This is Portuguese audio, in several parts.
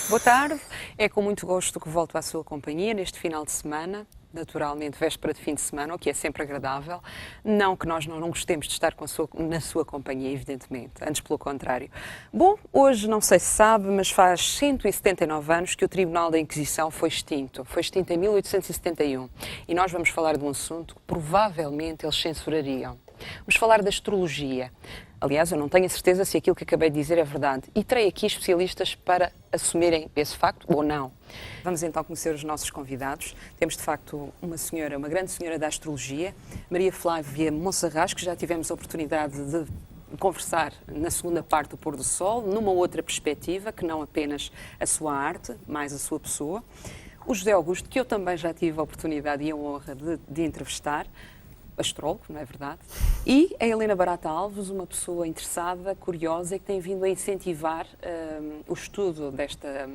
Boa tarde, é com muito gosto que volto à sua companhia neste final de semana, naturalmente véspera de fim de semana, o que é sempre agradável. Não que nós não gostemos de estar na sua companhia, evidentemente, antes pelo contrário. Bom, hoje não sei se sabe, mas faz 179 anos que o Tribunal da Inquisição foi extinto. Foi extinto em 1871 e nós vamos falar de um assunto que provavelmente eles censurariam. Vamos falar da astrologia. Aliás, eu não tenho a certeza se aquilo que acabei de dizer é verdade. E terei aqui especialistas para assumirem esse facto ou não. Vamos então conhecer os nossos convidados. Temos, de facto, uma grande senhora da astrologia, Maria Flávia Monserrat, que já tivemos a oportunidade de conversar na segunda parte do Pôr do Sol, numa outra perspectiva, que não apenas a sua arte, mais a sua pessoa. O José Augusto, que eu também já tive a oportunidade e a honra de entrevistar, astrólogo, não é verdade? E a Helena Barata Alves, uma pessoa interessada, curiosa e que tem vindo a incentivar o estudo desta,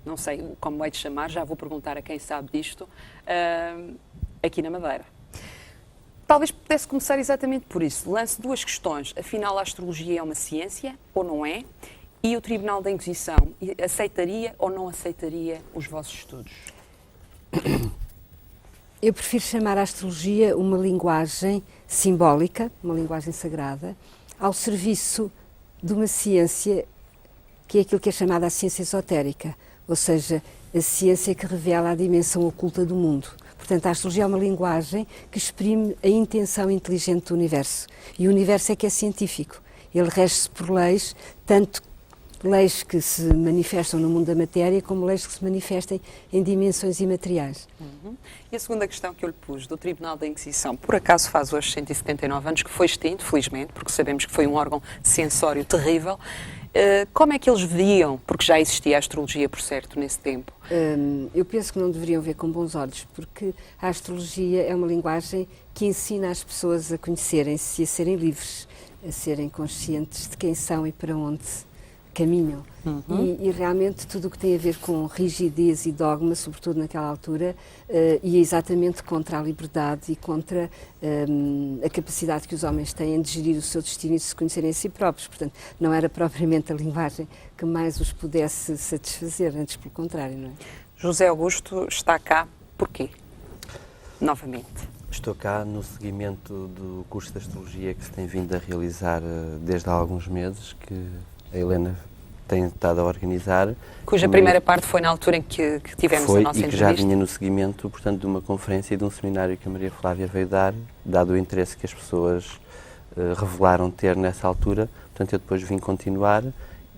não sei como é de chamar, já vou perguntar a quem sabe disto, aqui na Madeira. Talvez pudesse começar exatamente por isso. Lance duas questões. Afinal, a astrologia é uma ciência ou não é? E o Tribunal da Inquisição aceitaria ou não aceitaria os vossos estudos? Eu prefiro chamar a astrologia uma linguagem simbólica, uma linguagem sagrada, ao serviço de uma ciência que é aquilo que é chamada a ciência esotérica, ou seja, a ciência que revela a dimensão oculta do mundo. Portanto, a astrologia é uma linguagem que exprime a intenção inteligente do universo. E o universo é que é científico. Ele rege-se por leis, tanto leis que se manifestam no mundo da matéria, como leis que se manifestem em dimensões imateriais. E a segunda questão que eu lhe pus, do Tribunal da Inquisição, por acaso faz hoje 179 anos, que foi extinto, felizmente, porque sabemos que foi um órgão censório terrível. Como é que eles viam, porque já existia a astrologia, por certo, nesse tempo? Eu penso que não deveriam ver com bons olhos, porque a astrologia é uma linguagem que ensina as pessoas a conhecerem-se e a serem livres, a serem conscientes de quem são e para onde caminham. E realmente tudo o que tem a ver com rigidez e dogma, sobretudo naquela altura, ia exatamente contra a liberdade e contra a capacidade que os homens têm de gerir o seu destino e de se conhecerem a si próprios. Portanto, não era propriamente a linguagem que mais os pudesse satisfazer, antes pelo contrário, não é? José Augusto está cá porquê? Novamente. Estou cá no seguimento do curso de Astrologia que se tem vindo a realizar desde há alguns meses, que a Helena tem estado a organizar. Cuja primeira parte foi na altura em que tivemos a nossa entrevista. E que já vinha no seguimento, portanto, de uma conferência e de um seminário que a Maria Flávia veio dar, dado o interesse que as pessoas revelaram ter nessa altura. Portanto, eu depois vim continuar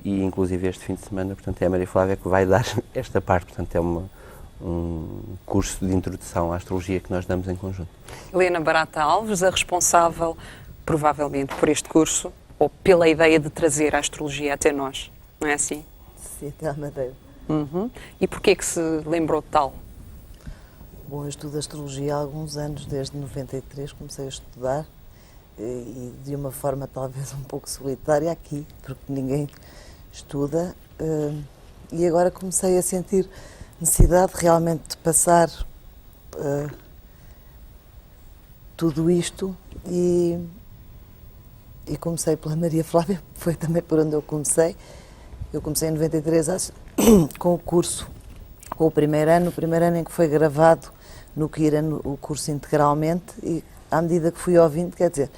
e, inclusive, este fim de semana, portanto, é a Maria Flávia que vai dar esta parte. Portanto, é um curso de introdução à astrologia que nós damos em conjunto. Helena Barata Alves, a responsável, provavelmente, por este curso, ou pela ideia de trazer a astrologia até nós, não é assim? Sim, até à Madeira. E porquê que se lembrou de tal? Bom, eu estudo astrologia há alguns anos, desde 93 comecei a estudar, e de uma forma talvez um pouco solitária aqui, porque ninguém estuda, e agora comecei a sentir necessidade realmente de passar tudo isto e comecei pela Maria Flávia, foi também por onde eu comecei. Eu comecei em 93 com o curso, com o primeiro ano em que foi gravado no Quira o curso integralmente, e à medida que fui ouvindo, quer dizer,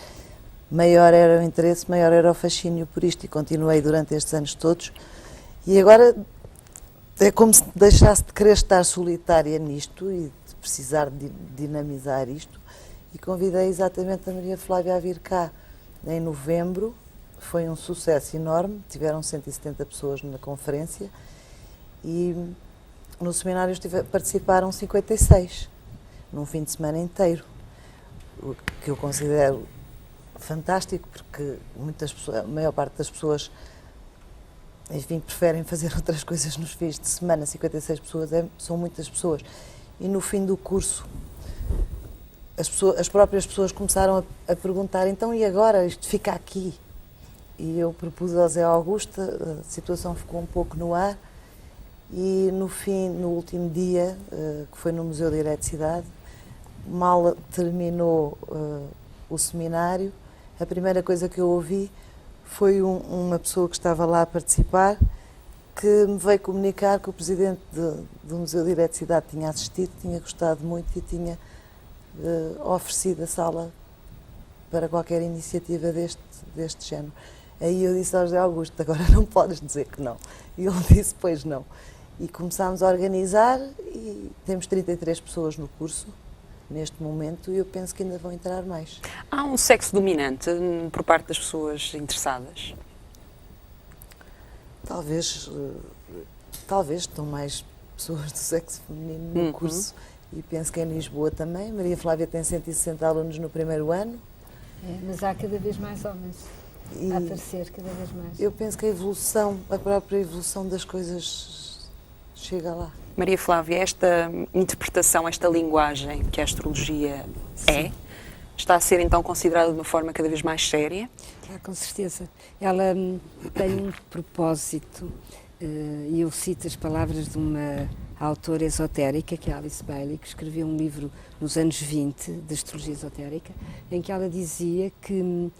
maior era o interesse, maior era o fascínio por isto, e continuei durante estes anos todos. E agora é como se deixasse de querer estar solitária nisto e de precisar de dinamizar isto, e convidei exatamente a Maria Flávia a vir cá em novembro. Foi um sucesso enorme, tiveram 170 pessoas na conferência e no seminário participaram 56, num fim de semana inteiro, o que eu considero fantástico, porque muitas pessoas, a maior parte das pessoas, enfim, preferem fazer outras coisas nos fins de semana. 56 pessoas são muitas pessoas. E no fim do curso, as próprias pessoas começaram a perguntar: então e agora, isto fica aqui? E eu propus ao Zé Augusto, a situação ficou um pouco no ar, e no fim, no último dia, que foi no Museu da Eletricidade, mal terminou o seminário, a primeira coisa que eu ouvi foi uma pessoa que estava lá a participar que me veio comunicar que o presidente do Museu de Eletricidade tinha assistido, tinha gostado muito e tinha oferecido a sala para qualquer iniciativa deste género. Aí eu disse ao José Augusto, agora não podes dizer que não. E ele disse, pois não. E começámos a organizar e temos 33 pessoas no curso neste momento e eu penso que ainda vão entrar mais. Há um sexo dominante por parte das pessoas interessadas? Talvez estão mais pessoas do sexo feminino no curso e penso que em Lisboa também. Maria Flávia tem 160 alunos no primeiro ano. Mas há cada vez mais homens a aparecer, cada vez mais. Eu penso que a própria evolução das coisas chega lá. Maria Flávia, esta interpretação, esta linguagem que a astrologia está a ser então considerada de uma forma cada vez mais séria? Com certeza. Ela tem um propósito, e eu cito as palavras de uma autora esotérica, que é Alice Bailey, que escreveu um livro nos anos 20 de astrologia esotérica, em que ela dizia que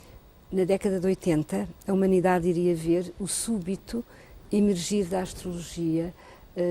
na década de 80 a humanidade iria ver o súbito emergir da astrologia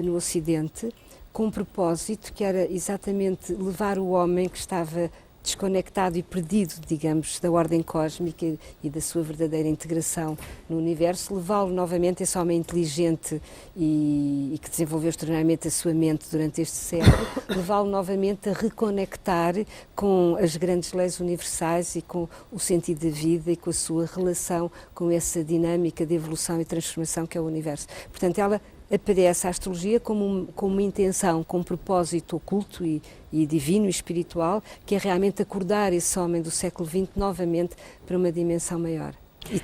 no Ocidente, com um propósito que era exatamente levar o homem que estava desconectado e perdido, digamos, da ordem cósmica e da sua verdadeira integração no universo, levá-lo novamente, esse homem inteligente e que desenvolveu extraordinariamente a sua mente durante este século, levá-lo novamente a reconectar com as grandes leis universais e com o sentido da vida e com a sua relação com essa dinâmica de evolução e transformação que é o universo. Portanto, ela aparece a astrologia como uma intenção, com um propósito oculto e divino e espiritual, que é realmente acordar esse homem do século XX novamente para uma dimensão maior. E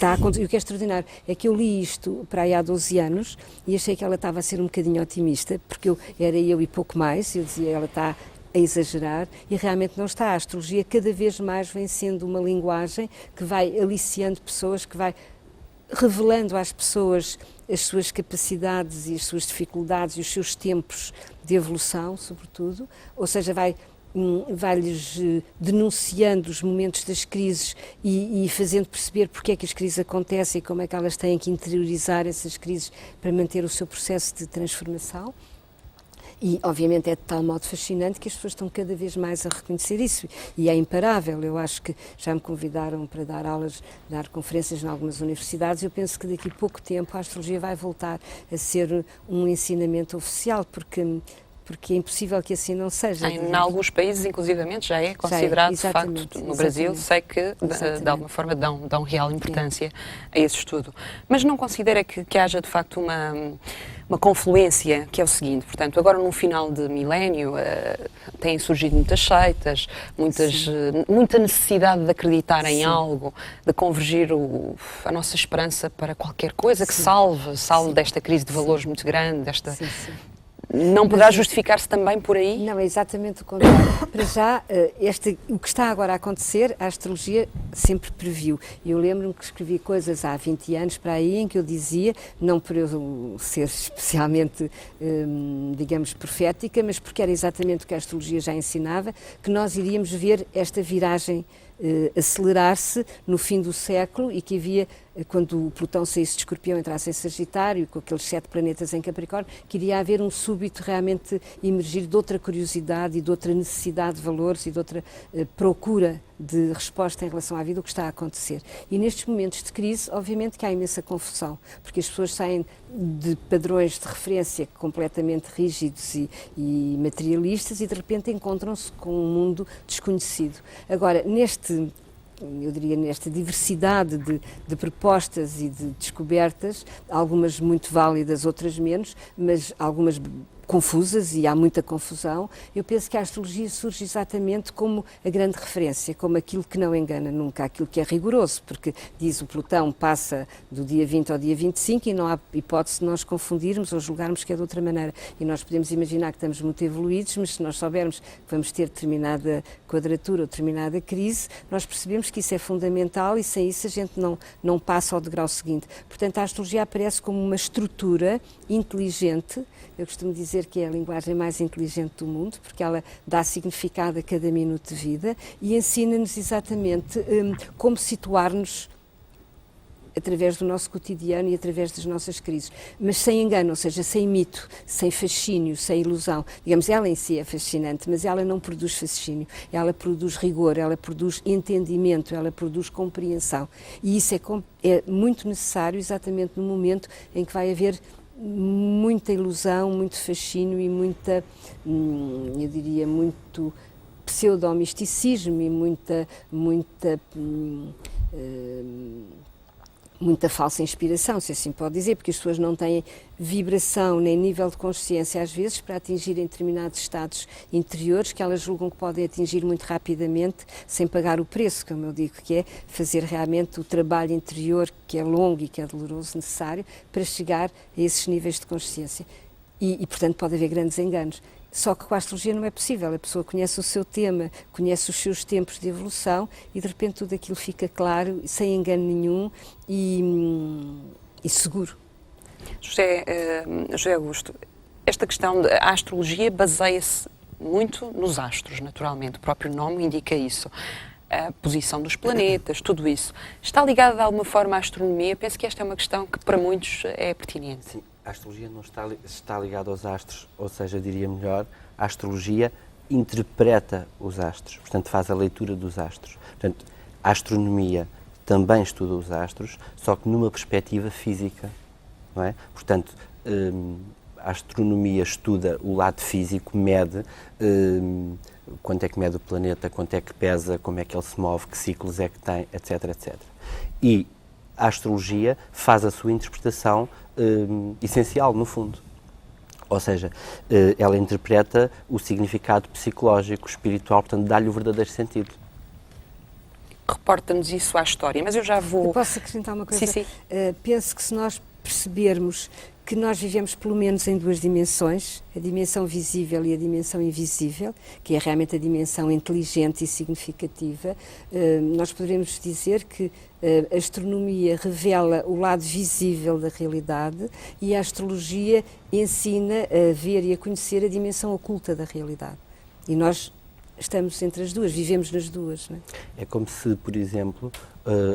o que é extraordinário é que eu li isto para aí há 12 anos e achei que ela estava a ser um bocadinho otimista, porque era eu e pouco mais, eu dizia, ela está a exagerar, e realmente não está. A astrologia cada vez mais vem sendo uma linguagem que vai aliciando pessoas, que vai revelando às pessoas as suas capacidades e as suas dificuldades e os seus tempos de evolução, sobretudo, ou seja, vai-lhes denunciando os momentos das crises e fazendo perceber porque é que as crises acontecem e como é que elas têm que interiorizar essas crises para manter o seu processo de transformação. E, obviamente, é de tal modo fascinante que as pessoas estão cada vez mais a reconhecer isso. E é imparável. Eu acho que já me convidaram para dar aulas, dar conferências em algumas universidades. Eu penso que daqui a pouco tempo a astrologia vai voltar a ser um ensinamento oficial, porque é impossível que assim não seja. Em alguns países, inclusivamente, já é considerado, de facto. No Brasil, sei que, de alguma forma, dão real importância a esse estudo. Mas não considera que haja, de facto, uma confluência, que é o seguinte, portanto, agora no final de milénio têm surgido muitas seitas, muita necessidade de acreditar em algo, de convergir a nossa esperança para qualquer coisa que salve desta crise de valores muito grande, desta... Não poderá justificar-se também por aí? Não, é exatamente o contrário. Para já, o que está agora a acontecer, a astrologia sempre previu. Eu lembro-me que escrevi coisas há 20 anos para aí em que eu dizia, não por eu ser especialmente, digamos, profética, mas porque era exatamente o que a astrologia já ensinava, que nós iríamos ver esta viragem acelerar-se no fim do século e que havia, quando o Plutão saísse de Escorpião, entrasse em Sagitário, com aqueles 7 planetas em Capricórnio, que iria haver um súbito realmente emergir de outra curiosidade e de outra necessidade de valores e de outra procura de resposta em relação à vida, o que está a acontecer. E nestes momentos de crise, obviamente que há imensa confusão, porque as pessoas saem de padrões de referência completamente rígidos e materialistas e de repente encontram-se com um mundo desconhecido. Agora, eu diria, nesta diversidade de propostas e de descobertas, algumas muito válidas, outras menos, mas algumas confusas, e há muita confusão, eu penso que a astrologia surge exatamente como a grande referência, como aquilo que não engana nunca, aquilo que é rigoroso, porque diz o Plutão passa do dia 20 ao dia 25 e não há hipótese de nós confundirmos ou julgarmos que é de outra maneira. E nós podemos imaginar que estamos muito evoluídos, mas se nós soubermos que vamos ter determinada quadratura ou determinada crise, nós percebemos que isso é fundamental e sem isso a gente não passa ao degrau seguinte. Portanto, a astrologia aparece como uma estrutura inteligente. Eu costumo dizer que é a linguagem mais inteligente do mundo, porque ela dá significado a cada minuto de vida e ensina-nos exatamente como situar-nos através do nosso cotidiano e através das nossas crises, mas sem engano, ou seja, sem mito, sem fascínio, sem ilusão. Digamos, ela em si é fascinante, mas ela não produz fascínio, ela produz rigor, ela produz entendimento, ela produz compreensão. E isso é muito necessário exatamente no momento em que vai haver muita ilusão, muito fascínio e muita, eu diria, muito pseudo-misticismo e muita falsa inspiração, se assim pode dizer, porque as pessoas não têm vibração nem nível de consciência, às vezes, para atingirem determinados estados interiores que elas julgam que podem atingir muito rapidamente, sem pagar o preço, como eu digo, que é fazer realmente o trabalho interior, que é longo e que é doloroso, necessário, para chegar a esses níveis de consciência. E portanto, pode haver grandes enganos. Só que com a astrologia não é possível. A pessoa conhece o seu tema, conhece os seus tempos de evolução e de repente tudo aquilo fica claro, sem engano nenhum e seguro. José Augusto, esta questão da astrologia baseia-se muito nos astros, naturalmente. O próprio nome indica isso. A posição dos planetas, tudo isso. Está ligada de alguma forma à astronomia? Penso que esta é uma questão que para muitos é pertinente. Sim. A astrologia não está ligada aos astros, ou seja, diria melhor, a astrologia interpreta os astros, portanto faz a leitura dos astros. Portanto, a astronomia também estuda os astros, só que numa perspectiva física, não é? Portanto, a astronomia estuda o lado físico, mede quanto é que mede o planeta, quanto é que pesa, como é que ele se move, que ciclos é que tem, etc, etc. E a astrologia faz a sua interpretação essencial, no fundo. Ou seja, ela interpreta o significado psicológico, espiritual, portanto, dá-lhe o verdadeiro sentido. Reporta-nos isso à história, mas eu já vou... Eu posso acrescentar uma coisa? Sim, sim. Penso que se nós percebermos que nós vivemos pelo menos em duas dimensões, a dimensão visível e a dimensão invisível, que é realmente a dimensão inteligente e significativa, nós poderemos dizer que a astronomia revela o lado visível da realidade e a astrologia ensina a ver e a conhecer a dimensão oculta da realidade. E nós estamos entre as duas, vivemos nas duas. Não é? É como se, por exemplo,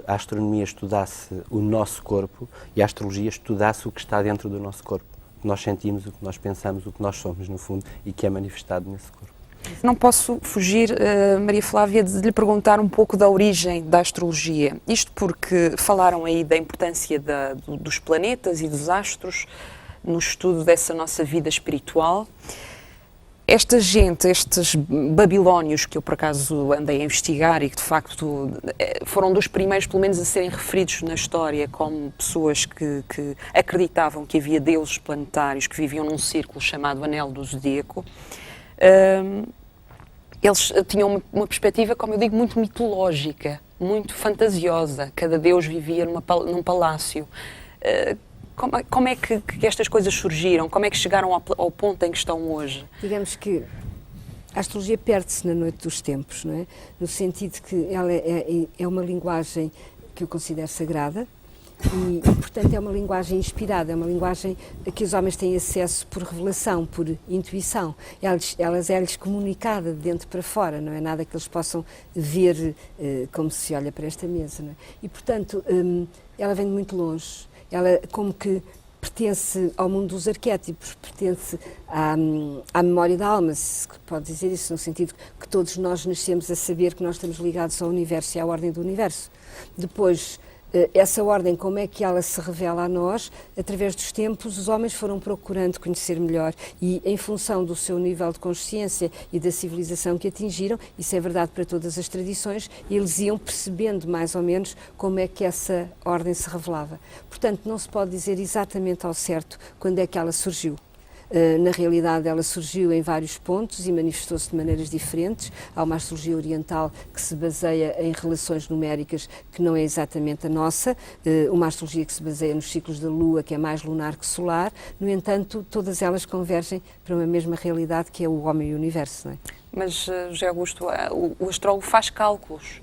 a astronomia estudasse o nosso corpo e a astrologia estudasse o que está dentro do nosso corpo. O que nós sentimos, o que nós pensamos, o que nós somos, no fundo, e que é manifestado nesse corpo. Não posso fugir, Maria Flávia, de lhe perguntar um pouco da origem da astrologia. Isto porque falaram aí da importância dos planetas e dos astros no estudo dessa nossa vida espiritual. Esta gente, estes babilónios que eu por acaso andei a investigar e que de facto foram dos primeiros, pelo menos, a serem referidos na história como pessoas que acreditavam que havia deuses planetários que viviam num círculo chamado Anel do Zodíaco, eles tinham uma perspectiva, como eu digo, muito mitológica, muito fantasiosa. Cada deus vivia num palácio. Como é que estas coisas surgiram? Como é que chegaram ao ponto em que estão hoje? Digamos que a astrologia perde-se na noite dos tempos, não é? No sentido que ela é uma linguagem que eu considero sagrada e, portanto, é uma linguagem inspirada, é uma linguagem a que os homens têm acesso por revelação, por intuição. Elas é-lhes comunicada de dentro para fora, não é nada que eles possam ver como se olha para esta mesa, não é? E, portanto, ela vem de muito longe. Ela como que pertence ao mundo dos arquétipos, pertence à memória da alma, se pode dizer isso, no sentido que todos nós nascemos a saber que nós estamos ligados ao universo e à ordem do universo. Depois, essa ordem, como é que ela se revela a nós? Através dos tempos, os homens foram procurando conhecer melhor e, em função do seu nível de consciência e da civilização que atingiram, isso é verdade para todas as tradições, eles iam percebendo mais ou menos como é que essa ordem se revelava. Portanto, não se pode dizer exatamente ao certo quando é que ela surgiu. Na realidade, ela surgiu em vários pontos e manifestou-se de maneiras diferentes. Há uma astrologia oriental que se baseia em relações numéricas, que não é exatamente a nossa, uma astrologia que se baseia nos ciclos da Lua, que é mais lunar que solar. No entanto, todas elas convergem para uma mesma realidade, que é o homem e o universo. Não é? Mas, José Augusto, o astrólogo faz cálculos.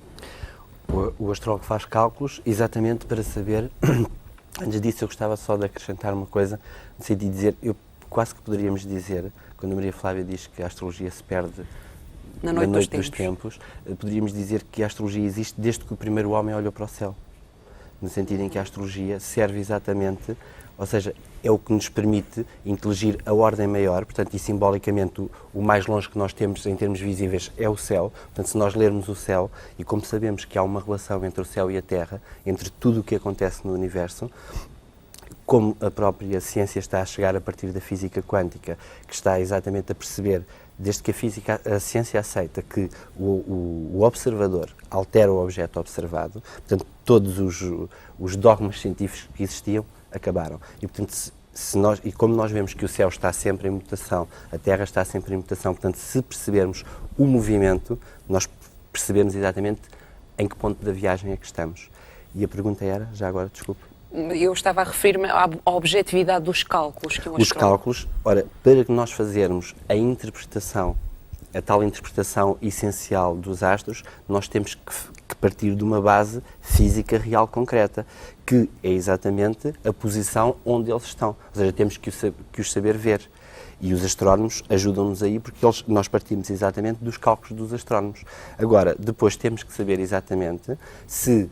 O astrólogo faz cálculos exatamente para saber... Antes disso, eu gostava só de acrescentar uma coisa, decidi dizer... Quase que poderíamos dizer, quando a Maria Flávia diz que a astrologia se perde na noite dos tempos, poderíamos dizer que a astrologia existe desde que o primeiro homem olhou para o céu. no sentido em que a astrologia serve exatamente, ou seja, é o que nos permite inteligir a ordem maior, portanto, e simbolicamente o mais longe que nós temos em termos visíveis é o céu. Portanto, se nós lermos o céu, e como sabemos que há uma relação entre o céu e a Terra, entre tudo o que acontece no universo, como a própria ciência está a chegar a partir da física quântica, que está exatamente a perceber, desde que a ciência aceita que o observador altera o objeto observado, portanto, todos os dogmas científicos que existiam acabaram. E, portanto, como nós vemos que o céu está sempre em mutação, a Terra está sempre em mutação, portanto, se percebermos o movimento, nós percebemos exatamente em que ponto da viagem é que estamos. E a pergunta era, já agora, desculpe. Eu estava a referir-me à objetividade dos cálculos que um Os cálculos, ora, para que nós fazermos a interpretação, a tal interpretação essencial dos astros, nós temos que partir de uma base física real concreta, que é exatamente a posição onde eles estão. Ou seja, temos que os saber ver. E os astrónomos ajudam-nos aí, porque nós partimos exatamente dos cálculos dos astrónomos. Agora, depois temos que saber exatamente se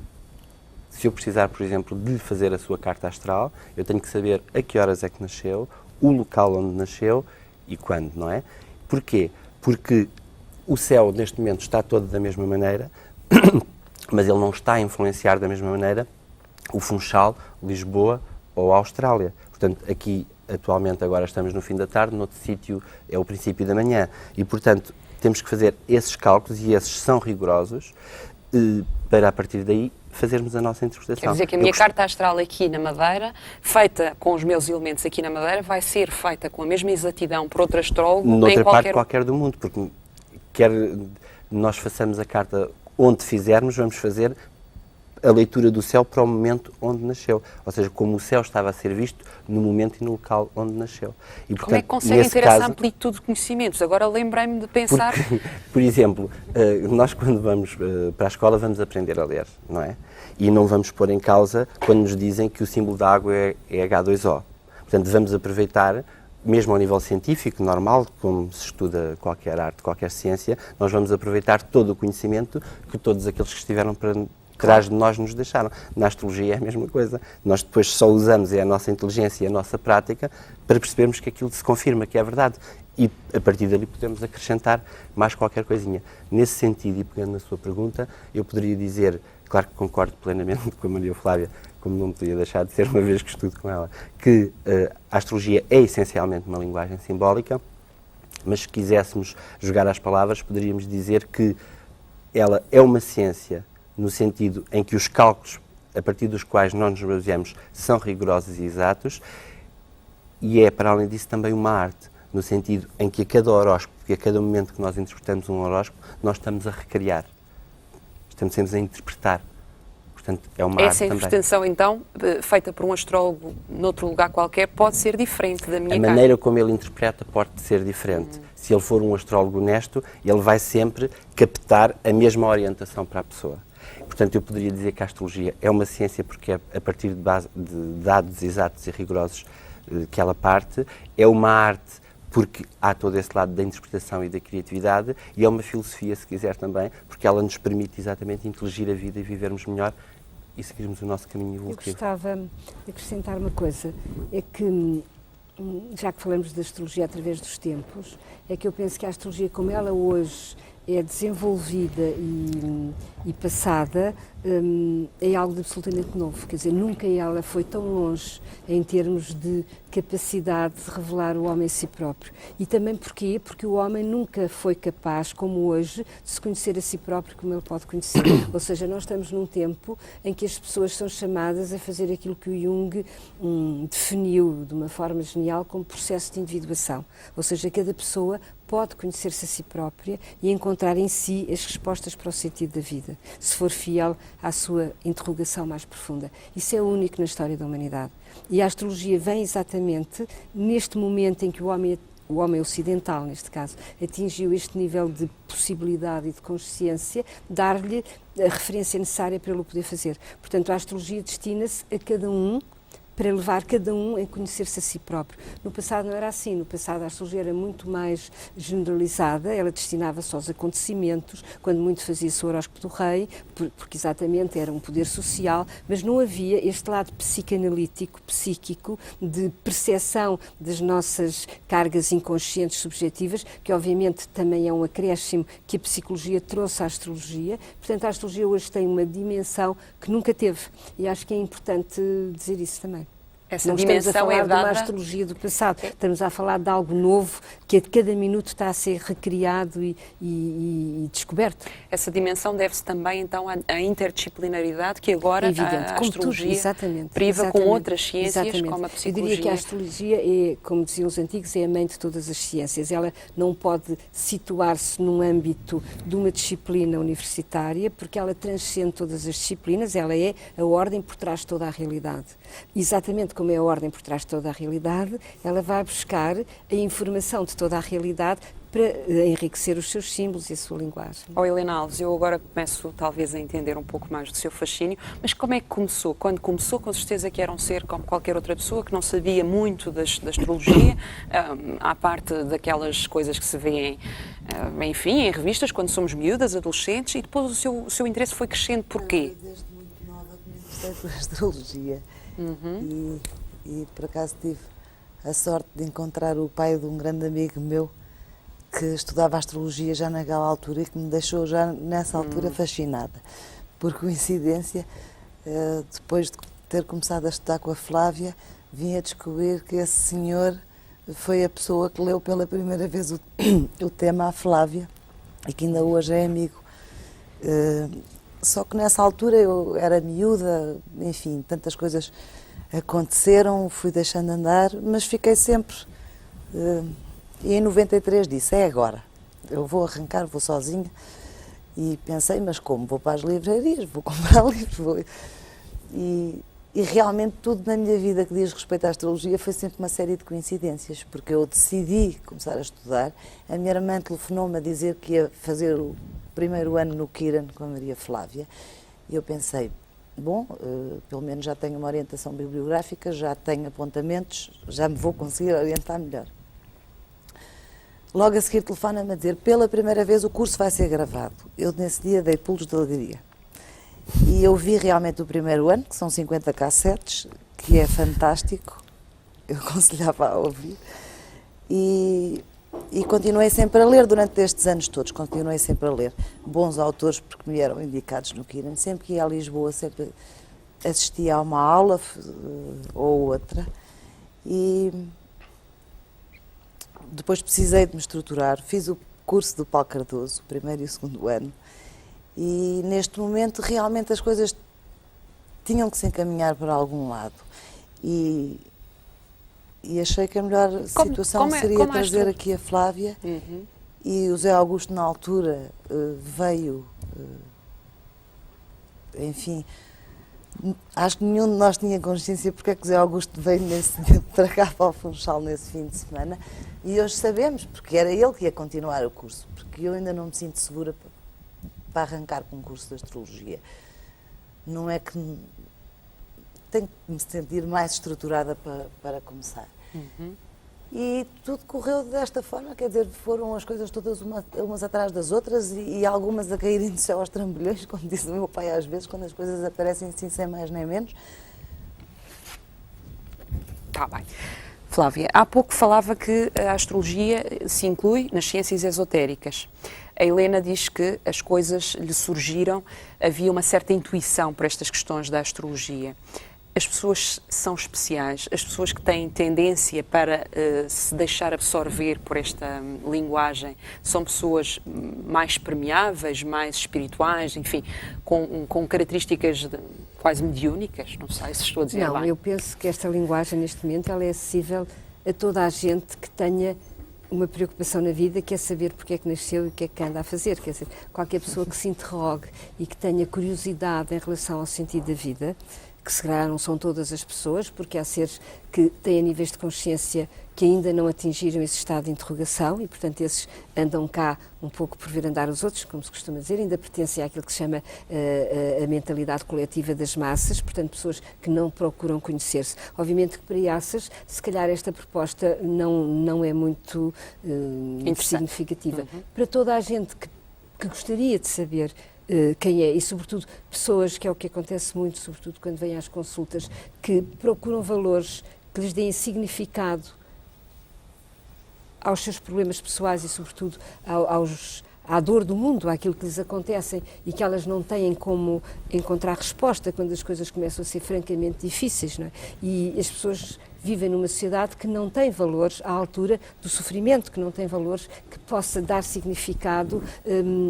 eu precisar, por exemplo, de fazer a sua carta astral, eu tenho que saber a que horas é que nasceu, o local onde nasceu e quando, não é? Porquê? Porque o céu, neste momento, está todo da mesma maneira, mas ele não está a influenciar da mesma maneira o Funchal, Lisboa ou a Austrália. Portanto, aqui, atualmente, agora estamos no fim da tarde, noutro sítio é o princípio da manhã. E, portanto, temos que fazer esses cálculos, e esses são rigorosos, para, a partir daí, fazermos a nossa interpretação. Quer dizer que a minha carta astral aqui na Madeira, feita com os meus elementos aqui na Madeira, vai ser feita com a mesma exatidão por outro astrólogo noutra parte qualquer do mundo, porque quer nós façamos a carta onde fizermos, vamos fazer a leitura do céu para o momento onde nasceu. Ou seja, como o céu estava a ser visto no momento e no local onde nasceu. E, portanto, como é que conseguem ter essa amplitude de conhecimentos? Agora lembrei-me de pensar... Por exemplo, nós quando vamos para a escola vamos aprender a ler, não é? E não vamos pôr em causa quando nos dizem que o símbolo da água é H2O. Portanto, vamos aproveitar, mesmo ao nível científico, normal, como se estuda qualquer arte, qualquer ciência, nós vamos aproveitar todo o conhecimento que todos aqueles que estiveram para trás de nós nos deixaram. Na astrologia é a mesma coisa. Nós depois só usamos a nossa inteligência e a nossa prática para percebermos que aquilo se confirma, que é verdade. E a partir dali podemos acrescentar mais qualquer coisinha. Nesse sentido, e pegando na sua pergunta, eu poderia dizer, claro que concordo plenamente com a Maria Flávia, como não podia deixar de ser uma vez que estudo com ela, que a astrologia é essencialmente uma linguagem simbólica, mas se quiséssemos jogar às palavras, poderíamos dizer que ela é uma ciência no sentido em que os cálculos a partir dos quais nós nos baseamos são rigorosos e exatos, e é, para além disso, também uma arte, no sentido em que a cada horóscopo, que a cada momento que nós interpretamos um horóscopo, nós estamos a recriar, estamos sempre a interpretar. Portanto, é uma arte essa também. interpretação, então, feita por um astrólogo noutro lugar qualquer, pode ser diferente da minha A maneira como ele interpreta pode ser diferente. Se ele for um astrólogo honesto, ele vai sempre captar a mesma orientação para a pessoa. Portanto, eu poderia dizer que a astrologia é uma ciência porque é a partir de dados exatos e rigorosos que ela parte, é uma arte porque há todo esse lado da interpretação e da criatividade, e é uma filosofia, se quiser também, porque ela nos permite exatamente inteligir a vida e vivermos melhor e seguirmos o nosso caminho evolutivo. Eu gostava de acrescentar uma coisa, é que, já que falamos da astrologia através dos tempos, é que eu penso que a astrologia, como ela hoje é desenvolvida e passada, é algo de absolutamente novo. Quer dizer, nunca ela foi tão longe em termos de capacidade de revelar o homem a si próprio. E também porquê? Porque o homem nunca foi capaz, como hoje, de se conhecer a si próprio como ele pode conhecer. Ou seja, nós estamos num tempo em que as pessoas são chamadas a fazer aquilo que o Jung definiu de uma forma genial como processo de individuação. Ou seja, cada pessoa pode conhecer-se a si própria e encontrar em si as respostas para o sentido da vida, se for fiel à sua interrogação mais profunda. Isso é único na história da humanidade. E a astrologia vem exatamente neste momento em que o homem ocidental, neste caso, atingiu este nível de possibilidade e de consciência, dar-lhe a referência necessária para ele o poder fazer. Portanto, a astrologia destina-se a cada um para levar cada um a conhecer-se a si próprio. No passado não era assim, no passado a astrologia era muito mais generalizada, ela destinava-se aos acontecimentos, quando muito fazia-se o horóscopo do rei, porque exatamente era um poder social, mas não havia este lado psicanalítico, psíquico, de percepção das nossas cargas inconscientes subjetivas, que obviamente também é um acréscimo que a psicologia trouxe à astrologia. Portanto, a astrologia hoje tem uma dimensão que nunca teve, e acho que é importante dizer isso também. Essa não estamos a dimensão falar é de uma dada... astrologia do passado, estamos a falar de algo novo que a cada minuto está a ser recriado e descoberto. Essa dimensão deve-se também, então, à interdisciplinaridade que agora a astrologia priva com outras ciências, como a psicologia. Eu diria que a astrologia é, como diziam os antigos, é a mãe de todas as ciências. Ela não pode situar-se num âmbito de uma disciplina universitária, porque ela transcende todas as disciplinas, ela é a ordem por trás de toda a realidade. Exatamente como é a ordem por trás de toda a realidade, ela vai buscar a informação de toda a realidade para enriquecer os seus símbolos e a sua linguagem. Helena Alves, eu agora começo talvez a entender um pouco mais do seu fascínio, mas como é que começou? Quando começou, com certeza que era um ser como qualquer outra pessoa, que não sabia muito da astrologia, à parte daquelas coisas que se vêem, enfim, em revistas, quando somos miúdas, adolescentes, e depois o seu interesse foi crescendo. Porquê? Desde muito nova que me interessei por astrologia. E por acaso tive a sorte de encontrar o pai de um grande amigo meu que estudava astrologia já naquela altura e que me deixou já nessa altura fascinada. Por coincidência, depois de ter começado a estudar com a Flávia, vim a descobrir que esse senhor foi a pessoa que leu pela primeira vez o tema à Flávia e que ainda hoje é amigo. Só que nessa altura eu era miúda, enfim, tantas coisas aconteceram, fui deixando andar, mas fiquei sempre... E em 93 disse, é agora, eu vou arrancar, vou sozinha. E pensei, mas como? Vou para as livrarias, vou comprar livros. E realmente tudo na minha vida que diz respeito à astrologia foi sempre uma série de coincidências, porque eu decidi começar a estudar. A minha irmã telefonou-me a dizer que ia fazer o primeiro ano no Kiran com a Maria Flávia. E eu pensei, bom, pelo menos já tenho uma orientação bibliográfica, já tenho apontamentos, já me vou conseguir orientar melhor. Logo a seguir telefona-me a dizer, pela primeira vez o curso vai ser gravado. Eu nesse dia dei pulos de alegria. E eu vi realmente o primeiro ano, que são 50 cassetes, que é fantástico, eu aconselhava a ouvir. E continuei sempre a ler durante estes anos todos, continuei sempre a ler bons autores, porque me eram indicados no Kiran. Sempre que ia a Lisboa, sempre assistia a uma aula ou outra. E depois precisei de me estruturar, fiz o curso do Paulo Cardoso, o primeiro e o segundo ano, e neste momento realmente as coisas tinham que se encaminhar para algum lado. E achei que a melhor situação seria trazer aqui a Flávia, e o Zé Augusto na altura veio, enfim, acho que nenhum de nós tinha consciência porque é que o Zé Augusto veio para cá, para o Funchal, nesse fim de semana, e hoje sabemos, porque era ele que ia continuar o curso, porque eu ainda não me sinto segura para arrancar com um curso de astrologia. Não é que tenho que me sentir mais estruturada para começar. E tudo correu desta forma, quer dizer, foram as coisas todas umas atrás das outras e algumas a caírem do céu aos trambolhões, como diz o meu pai às vezes, quando as coisas aparecem assim sem mais nem menos. Está bem. Flávia, há pouco falava que a astrologia se inclui nas ciências esotéricas. A Helena diz que as coisas lhe surgiram, havia uma certa intuição para estas questões da astrologia. As pessoas são especiais, as pessoas que têm tendência para se deixar absorver por esta linguagem são pessoas mais permeáveis, mais espirituais, enfim, com características quase mediúnicas, não sei se estou a dizer bem. Não, eu penso que esta linguagem neste momento ela é acessível a toda a gente que tenha uma preocupação na vida, que é saber porque é que nasceu e o que é que anda a fazer. Quer dizer, qualquer pessoa que se interrogue e que tenha curiosidade em relação ao sentido da vida, que se calhar não são todas as pessoas, porque há seres que têm níveis de consciência que ainda não atingiram esse estado de interrogação e, portanto, esses andam cá um pouco por ver andar os outros, como se costuma dizer, ainda pertencem àquilo que se chama a mentalidade coletiva das massas, portanto, pessoas que não procuram conhecer-se. Obviamente que para essas, se calhar esta proposta não é muito significativa. Para toda a gente que gostaria de saber quem é, e sobretudo pessoas, que é o que acontece muito, sobretudo quando vêm às consultas, que procuram valores que lhes deem significado aos seus problemas pessoais e sobretudo à dor do mundo, àquilo que lhes acontecem e que elas não têm como encontrar resposta quando as coisas começam a ser francamente difíceis, não é? E as pessoas vivem numa sociedade que não tem valores à altura do sofrimento, que não tem valores que possa dar significado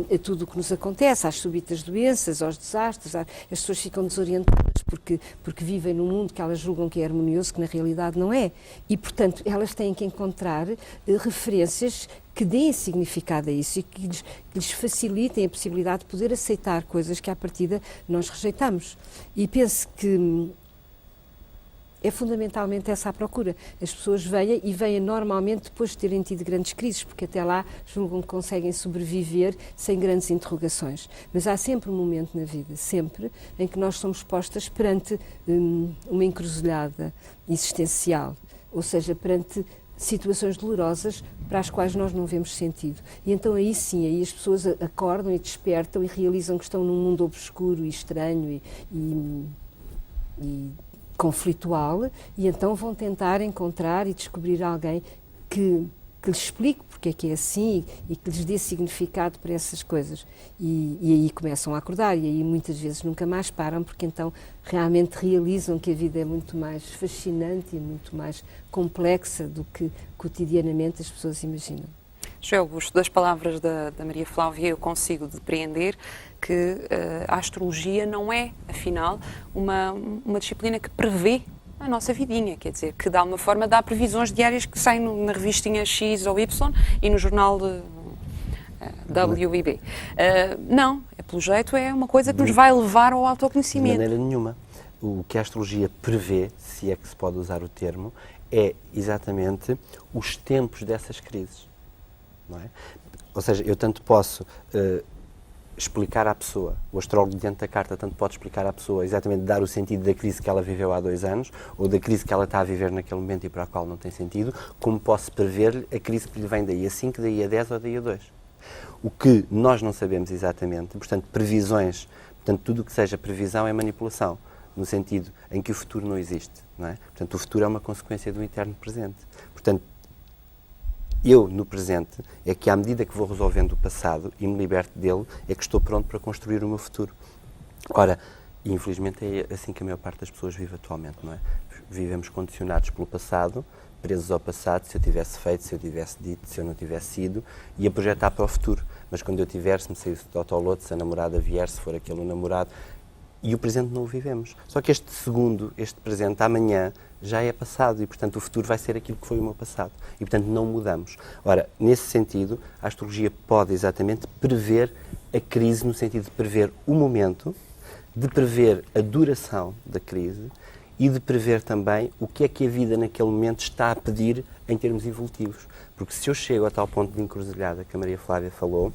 a tudo o que nos acontece, às súbitas doenças, aos desastres. As pessoas ficam desorientadas porque vivem num mundo que elas julgam que é harmonioso, que na realidade não é. E, portanto, elas têm que encontrar referências que deem significado a isso e que lhes facilitem a possibilidade de poder aceitar coisas que, à partida, nós rejeitamos. E penso que é fundamentalmente essa a procura. As pessoas vêm normalmente depois de terem tido grandes crises, porque até lá julgam que conseguem sobreviver sem grandes interrogações. Mas há sempre um momento na vida, sempre, em que nós somos postas perante uma encruzilhada existencial, ou seja, perante situações dolorosas para as quais nós não vemos sentido. E então aí sim, aí as pessoas acordam e despertam e realizam que estão num mundo obscuro e estranho e conflitual, e então vão tentar encontrar e descobrir alguém que lhes explique porque é que é assim e que lhes dê significado para essas coisas. E aí começam a acordar e aí muitas vezes nunca mais param, porque então realmente realizam que a vida é muito mais fascinante e muito mais complexa do que cotidianamente as pessoas imaginam. José Augusto, das palavras da Maria Flávia eu consigo depreender que a astrologia não é, afinal, uma disciplina que prevê a nossa vidinha, quer dizer, que de alguma forma dá previsões diárias que saem na revistinha X ou Y e no jornal WIB. Não, pelo jeito é uma coisa que nos vai levar ao autoconhecimento. De maneira nenhuma. O que a astrologia prevê, se é que se pode usar o termo, é exatamente os tempos dessas crises. Não é? Ou seja, eu tanto posso explicar à pessoa, o astrólogo diante da carta tanto pode explicar à pessoa exatamente dar o sentido da crise que ela viveu há 2 anos ou da crise que ela está a viver naquele momento e para a qual não tem sentido, como posso prever a crise que lhe vem daí a 5, daí a 10 ou daí a 2. O que nós não sabemos exatamente, portanto, previsões, portanto, tudo o que seja previsão é manipulação, no sentido em que o futuro não existe, não é? Portanto, o futuro é uma consequência do eterno presente. Portanto, eu, no presente, é que à medida que vou resolvendo o passado e me liberto dele, é que estou pronto para construir o meu futuro. Ora, infelizmente é assim que a maior parte das pessoas vive atualmente, não é? Vivemos condicionados pelo passado, presos ao passado, se eu tivesse feito, se eu tivesse dito, se eu não tivesse sido, e a projetar para o futuro. Mas quando eu tiver, se me saísse do autolote, se a namorada vier, se for aquele o namorado, e o presente não o vivemos. Só que este segundo, este presente, amanhã, já é passado e, portanto, o futuro vai ser aquilo que foi o meu passado. E, portanto, não mudamos. Ora, nesse sentido, a astrologia pode exatamente prever a crise, no sentido de prever o momento, de prever a duração da crise e de prever também o que é que a vida naquele momento está a pedir em termos evolutivos. Porque se eu chego a tal ponto de encruzilhada que a Maria Flávia falou,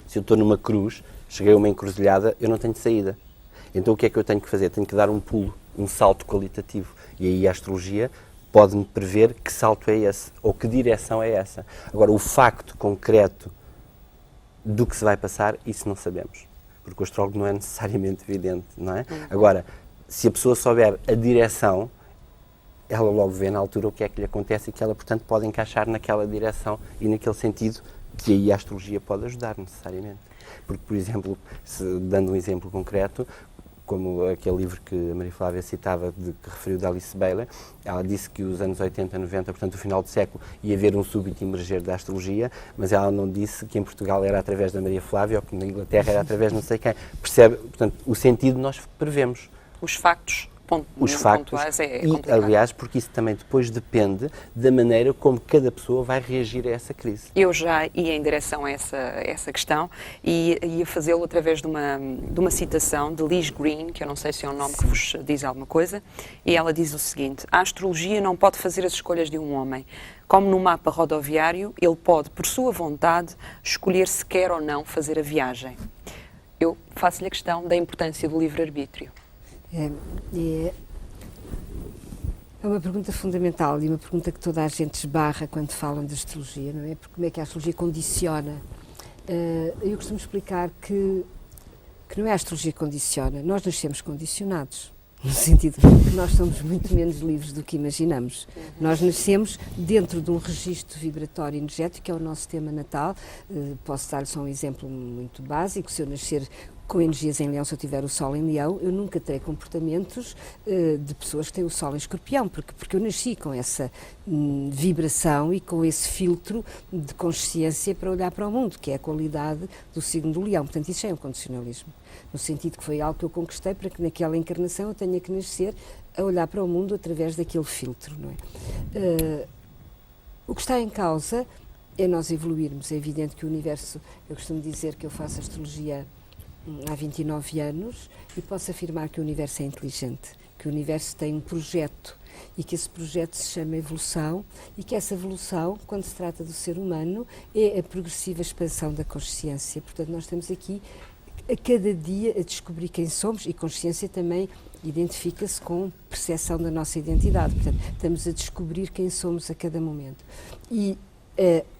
se eu estou numa cruz, cheguei a uma encruzilhada, eu não tenho saída. Então o que é que eu tenho que fazer? Tenho que dar um pulo, um salto qualitativo. E aí a astrologia pode-me prever que salto é esse, ou que direção é essa. Agora, o facto concreto do que se vai passar, isso não sabemos. Porque o astrólogo não é necessariamente evidente, não é? Agora, se a pessoa souber a direção, ela logo vê na altura o que é que lhe acontece e que ela, portanto, pode encaixar naquela direção e naquele sentido que aí a astrologia pode ajudar necessariamente. Porque, por exemplo, dando um exemplo concreto, como aquele livro que a Maria Flávia citava, que referiu de Alice Bailey, ela disse que os anos 80, 90, portanto o final do século, ia haver um súbito emergir da astrologia, mas ela não disse que em Portugal era através da Maria Flávia ou que na Inglaterra era através de não sei quem. Percebe? Portanto, o sentido nós prevemos. Os factos os factos, pontuais é e, complicado. aliás, porque isso também depois depende da maneira como cada pessoa vai reagir a essa crise. Eu já ia em direção a essa questão e ia fazê-lo através de uma citação de Liz Green, que eu não sei se é um nome que vos diz alguma coisa, e ela diz o seguinte: a astrologia não pode fazer as escolhas de um homem. Como no mapa rodoviário, ele pode, por sua vontade, escolher se quer ou não fazer a viagem. Eu faço-lhe a questão da importância do livre-arbítrio. É uma pergunta fundamental e uma pergunta que toda a gente esbarra quando falam de astrologia, não é? Porque como é que a astrologia condiciona? Eu costumo explicar que não é a astrologia que condiciona, nós nascemos condicionados. No sentido que nós somos muito menos livres do que imaginamos. Nós nascemos dentro de um registro vibratório energético, que é o nosso tema natal. Posso dar só um exemplo muito básico. Se eu nascer com energias em Leão, se eu tiver o Sol em Leão, eu nunca terei comportamentos de pessoas que têm o Sol em Escorpião, porque eu nasci com essa vibração e com esse filtro de consciência para olhar para o mundo, que é a qualidade do signo do Leão. Portanto, isso é um condicionalismo, no sentido que foi algo que eu conquistei para que naquela encarnação eu tenha que nascer a olhar para o mundo através daquele filtro, não é? O que está em causa é nós evoluirmos. É evidente que o universo, eu costumo dizer que eu faço astrologia há 29 anos e posso afirmar que o universo é inteligente, que o universo tem um projeto e que esse projeto se chama evolução e que essa evolução, quando se trata do ser humano, é a progressiva expansão da consciência. Portanto, nós estamos aqui a cada dia a descobrir quem somos e consciência também identifica-se com percepção da nossa identidade. Portanto, estamos a descobrir quem somos a cada momento. E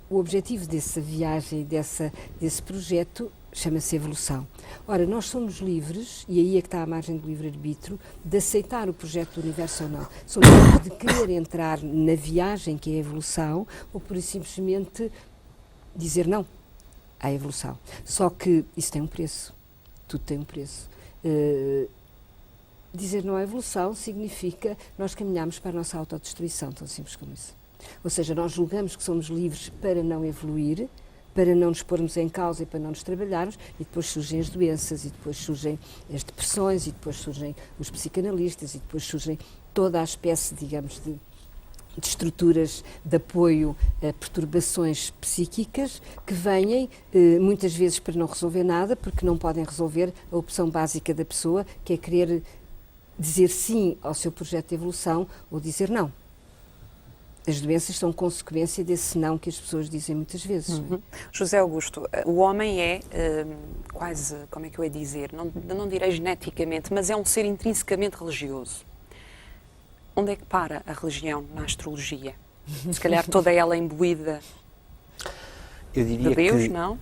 o objetivo dessa viagem, desse projeto, chama-se evolução. Ora, nós somos livres, e aí é que está a margem do livre-arbítrio, de aceitar o projeto do universo ou não. Somos livres de querer entrar na viagem que é a evolução, ou por simplesmente dizer não à evolução. Só que isso tem um preço. Tudo tem um preço. Dizer não à evolução significa nós caminharmos para a nossa autodestruição, tão simples como isso. Ou seja, nós julgamos que somos livres para não evoluir, para não nos pormos em causa e para não nos trabalharmos, e depois surgem as doenças, e depois surgem as depressões, e depois surgem os psicanalistas, e depois surgem toda a espécie, digamos, de estruturas de apoio a perturbações psíquicas que vêm muitas vezes para não resolver nada, porque não podem resolver a opção básica da pessoa, que é querer dizer sim ao seu projeto de evolução ou dizer não. As doenças são consequência desse não que as pessoas dizem muitas vezes. Não é? José Augusto, o homem é quase, como é que eu ia dizer, não direi geneticamente, mas é um ser intrinsecamente religioso. Onde é que para a religião na astrologia? Se calhar toda ela imbuída de Deus, não?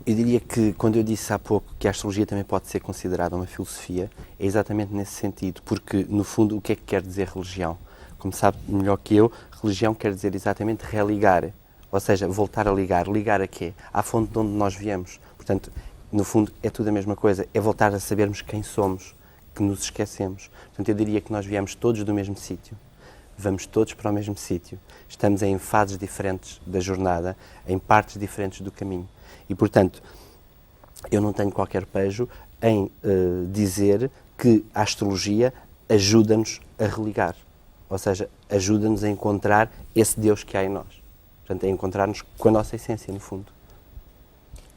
Eu diria que, quando eu disse há pouco que a astrologia também pode ser considerada uma filosofia, é exatamente nesse sentido, porque, no fundo, o que é que quer dizer religião? Como sabe melhor que eu, religião quer dizer exatamente religar, ou seja, voltar a ligar. Ligar a quê? À fonte de onde nós viemos. Portanto, no fundo, é tudo a mesma coisa, é voltar a sabermos quem somos, que nos esquecemos. Portanto, eu diria que nós viemos todos do mesmo sítio, vamos todos para o mesmo sítio, estamos em fases diferentes da jornada, em partes diferentes do caminho. E, portanto, eu não tenho qualquer pejo em dizer que a astrologia ajuda-nos a religar. Ou seja, ajuda-nos a encontrar esse Deus que há em nós. Portanto, a encontrar-nos com a nossa essência, no fundo.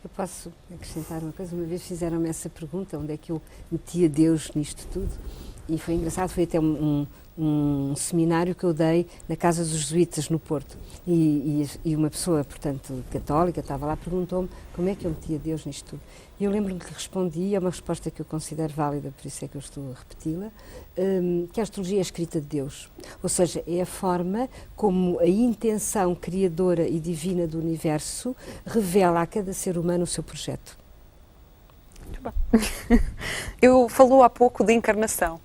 Eu posso acrescentar uma coisa? Uma vez fizeram-me essa pergunta, onde é que eu metia Deus nisto tudo? E foi engraçado, foi até um seminário que eu dei na Casa dos Jesuítas, no Porto. E uma pessoa, portanto, católica, estava lá, perguntou-me como é que eu metia Deus nisto tudo. E eu lembro-me que respondi, é uma resposta que eu considero válida, por isso é que eu estou a repeti-la, que a astrologia é a escrita de Deus. Ou seja, é a forma como a intenção criadora e divina do universo revela a cada ser humano o seu projeto. Muito bem. Eu falou há pouco de encarnação.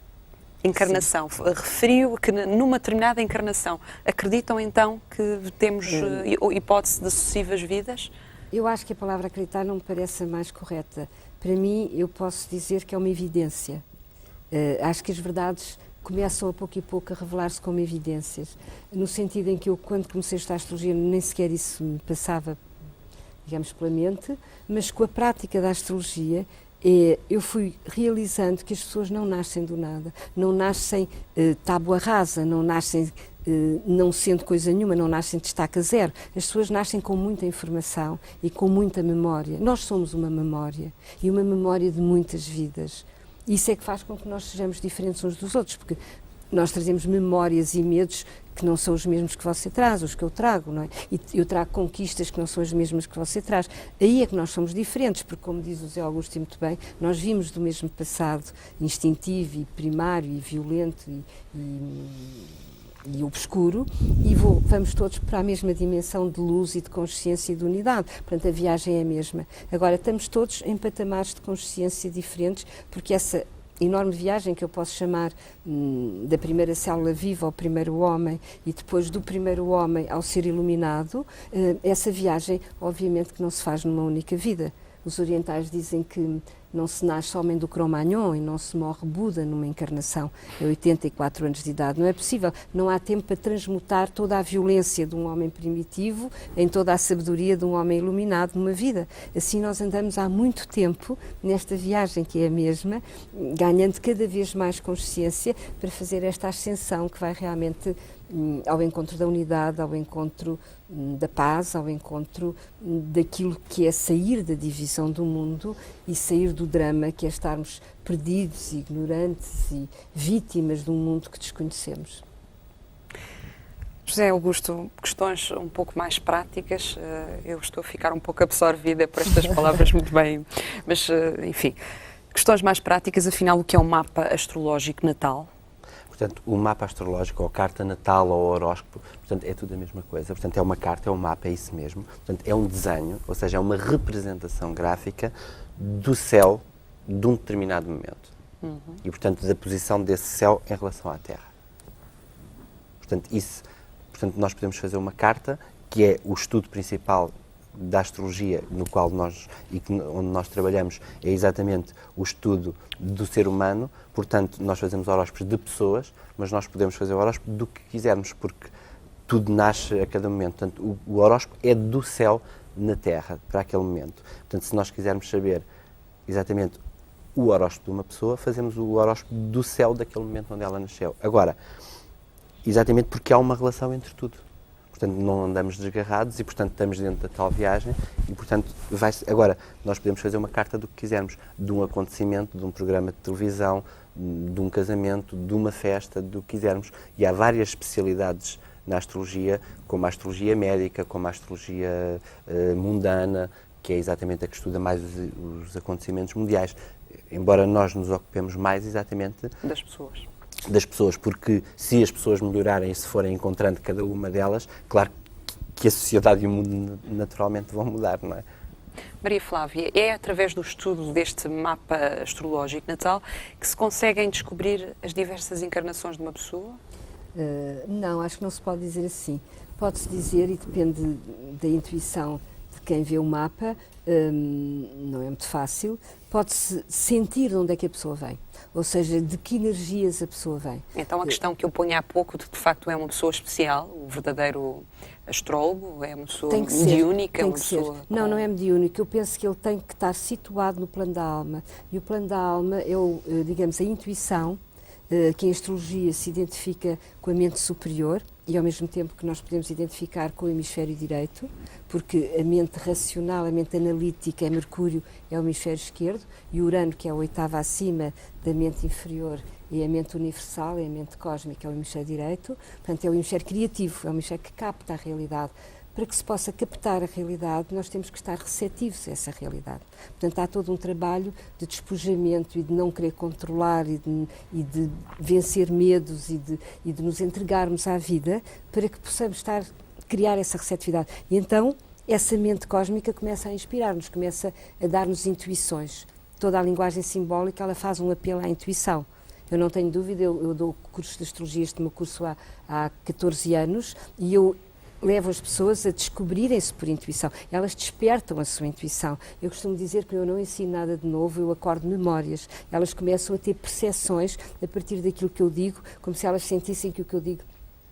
Encarnação. Referiu que numa determinada encarnação acreditam então que temos hipótese de sucessivas vidas? Eu acho que a palavra acreditar não me parece a mais correta. Para mim, eu posso dizer que é uma evidência. Acho que as verdades começam a pouco e pouco a revelar-se como evidências, no sentido em que eu, quando comecei a estudar astrologia, nem sequer isso me passava, digamos, pela mente, mas com a prática da astrologia eu fui realizando que as pessoas não nascem do nada, não nascem tábua rasa, não nascem não sendo coisa nenhuma, não nascem de estaca zero. As pessoas nascem com muita informação e com muita memória. Nós somos uma memória, e uma memória de muitas vidas. Isso é que faz com que nós sejamos diferentes uns dos outros, porque nós trazemos memórias e medos que não são os mesmos que você traz, os que eu trago, não é? E eu trago conquistas que não são as mesmas que você traz. Aí é que nós somos diferentes, porque, como diz o Zé Augusto muito bem, nós vimos do mesmo passado instintivo e primário e violento e obscuro, e vamos todos para a mesma dimensão de luz e de consciência e de unidade. Portanto, a viagem é a mesma. Agora, estamos todos em patamares de consciência diferentes, porque essa enorme viagem que eu posso chamar da primeira célula viva ao primeiro homem e depois do primeiro homem ao ser iluminado, essa viagem, obviamente, que não se faz numa única vida. Os orientais dizem que não se nasce homem do Cro-Magnon e não se morre Buda numa encarnação a 84 anos de idade. Não é possível. Não há tempo para transmutar toda a violência de um homem primitivo em toda a sabedoria de um homem iluminado numa vida. Assim nós andamos há muito tempo nesta viagem que é a mesma, ganhando cada vez mais consciência para fazer esta ascensão que vai realmente ao encontro da unidade, ao encontro da paz, ao encontro daquilo que é sair da divisão do mundo e sair do drama, que é estarmos perdidos, ignorantes e vítimas de um mundo que desconhecemos. José Augusto, questões um pouco mais práticas, eu estou a ficar um pouco absorvida por estas palavras muito bem, mas enfim, questões mais práticas, afinal, o que é um mapa astrológico natal? Portanto, o mapa astrológico, ou carta natal, ou horóscopo, portanto, é tudo a mesma coisa. Portanto, é uma carta, é um mapa, é isso mesmo. Portanto, é um desenho, ou seja, é uma representação gráfica do céu de um determinado momento. E, portanto, da posição desse céu em relação à Terra. Portanto, nós podemos fazer uma carta, que é o estudo principal da astrologia, no qual onde nós trabalhamos, é exatamente o estudo do ser humano. Portanto, nós fazemos horóscopos de pessoas, mas nós podemos fazer o horóscopo do que quisermos, porque tudo nasce a cada momento. Portanto, o horóscopo é do céu na Terra, para aquele momento. Portanto, se nós quisermos saber exatamente o horóscopo de uma pessoa, fazemos o horóscopo do céu daquele momento onde ela nasceu. Agora, exatamente porque há uma relação entre tudo. Portanto, não andamos desgarrados e, portanto, estamos dentro da tal viagem e, portanto, agora, nós podemos fazer uma carta do que quisermos, de um acontecimento, de um programa de televisão, de um casamento, de uma festa, do que quisermos. E há várias especialidades na astrologia, como a astrologia médica, como a astrologia mundana, que é exatamente a que estuda mais os acontecimentos mundiais, embora nós nos ocupemos mais exatamente das pessoas, porque se as pessoas melhorarem e se forem encontrando cada uma delas, claro que a sociedade e o mundo naturalmente vão mudar, não é? Maria Flávia, é através do estudo deste mapa astrológico natal que se conseguem descobrir as diversas encarnações de uma pessoa? Não, acho que não se pode dizer assim. Pode-se dizer, e depende da intuição de quem vê o mapa, não é muito fácil, pode-se sentir de onde é que a pessoa vem, ou seja, de que energias a pessoa vem. Então a questão que eu ponho há pouco, de facto é uma pessoa especial, o verdadeiro astrólogo, é uma pessoa mediúnica? Tem que ser. Não, não é mediúnico, eu penso que ele tem que estar situado no plano da alma, e o plano da alma é, digamos, a intuição, que em astrologia se identifica com a mente superior, e ao mesmo tempo que nós podemos identificar com o hemisfério direito, porque a mente racional, a mente analítica é Mercúrio, é o hemisfério esquerdo, e Urano, que é a oitava acima da mente inferior, é a mente universal, é a mente cósmica, é o hemisfério direito. Portanto, é o hemisfério criativo, é o hemisfério que capta a realidade. Para que se possa captar a realidade, nós temos que estar receptivos a essa realidade. Portanto, há todo um trabalho de despojamento e de não querer controlar e de vencer medos e de nos entregarmos à vida para que possamos criar essa receptividade. E então, essa mente cósmica começa a inspirar-nos, começa a dar-nos intuições. Toda a linguagem simbólica, ela faz um apelo à intuição. Eu não tenho dúvida, eu dou cursos de astrologia, este meu curso há 14 anos, e eu levo as pessoas a descobrirem-se por intuição. Elas despertam a sua intuição. Eu costumo dizer que eu não ensino nada de novo, eu acordo memórias. Elas começam a ter percepções a partir daquilo que eu digo, como se elas sentissem que o que eu digo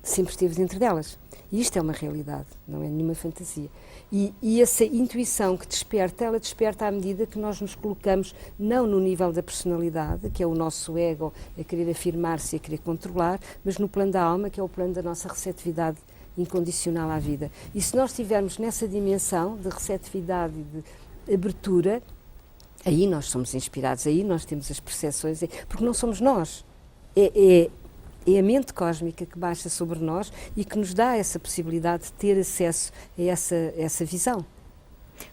sempre esteve dentro delas. E isto é uma realidade, não é nenhuma fantasia. E essa intuição que desperta, ela desperta à medida que nós nos colocamos não no nível da personalidade, que é o nosso ego a querer afirmar-se e a querer controlar, mas no plano da alma, que é o plano da nossa receptividade incondicional à vida. E se nós estivermos nessa dimensão de receptividade e de abertura, aí nós somos inspirados, aí nós temos as percepções, porque não somos nós. É a mente cósmica que baixa sobre nós e que nos dá essa possibilidade de ter acesso a essa visão.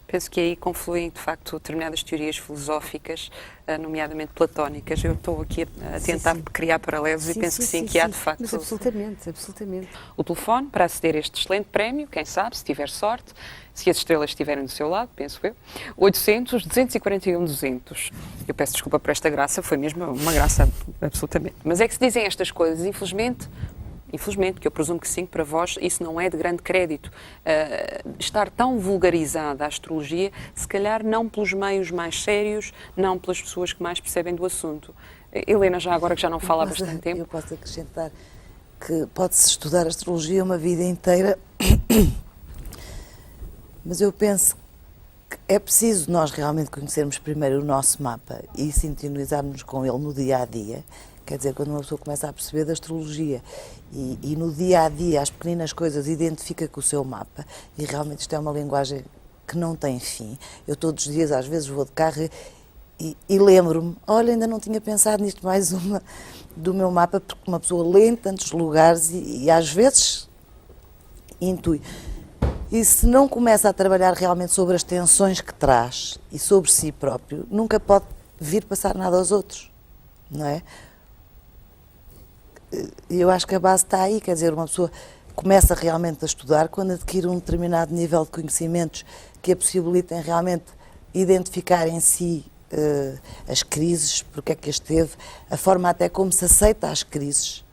Penso que aí confluem, de facto, determinadas teorias filosóficas, nomeadamente platónicas. Eu estou aqui a tentar criar paralelos e penso que sim, que há, de facto... Mas absolutamente. O telefone, para aceder a este excelente prémio, quem sabe, se tiver sorte, se as estrelas estiverem do seu lado, penso eu, 800-241-200. Eu peço desculpa por esta graça, foi mesmo uma graça, absolutamente. Mas é que se dizem estas coisas, infelizmente, que eu presumo que sim, para vós isso não é de grande crédito. Estar tão vulgarizada a astrologia, se calhar não pelos meios mais sérios, não pelas pessoas que mais percebem do assunto. Helena, já agora que já não fala há bastante tempo. Eu posso acrescentar que pode-se estudar astrologia uma vida inteira, mas eu penso que é preciso nós realmente conhecermos primeiro o nosso mapa e sintonizarmos com ele no dia-a-dia. Quer dizer, quando uma pessoa começa a perceber da astrologia e no dia-a-dia, as pequeninas coisas, identifica com o seu mapa, e realmente isto é uma linguagem que não tem fim. Eu todos os dias, às vezes, vou de carro e lembro-me, olha, ainda não tinha pensado nisto, mais uma do meu mapa, porque uma pessoa lê em tantos lugares e às vezes intui. E se não começa a trabalhar realmente sobre as tensões que traz e sobre si próprio, nunca pode vir passar nada aos outros, não é? Eu acho que a base está aí, quer dizer, uma pessoa começa realmente a estudar quando adquire um determinado nível de conhecimentos que a possibilitem realmente identificar em si as crises, porque é que as teve, a forma até como se aceita as crises,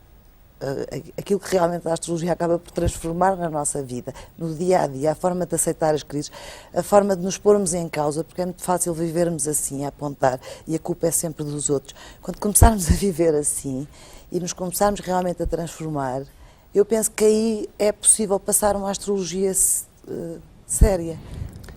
aquilo que realmente a astrologia acaba por transformar na nossa vida, no dia-a-dia, a forma de aceitar as crises, a forma de nos pormos em causa, porque é muito fácil vivermos assim, a apontar, e a culpa é sempre dos outros. Quando começarmos a viver assim, e nos começarmos realmente a transformar, eu penso que aí é possível passar uma astrologia séria.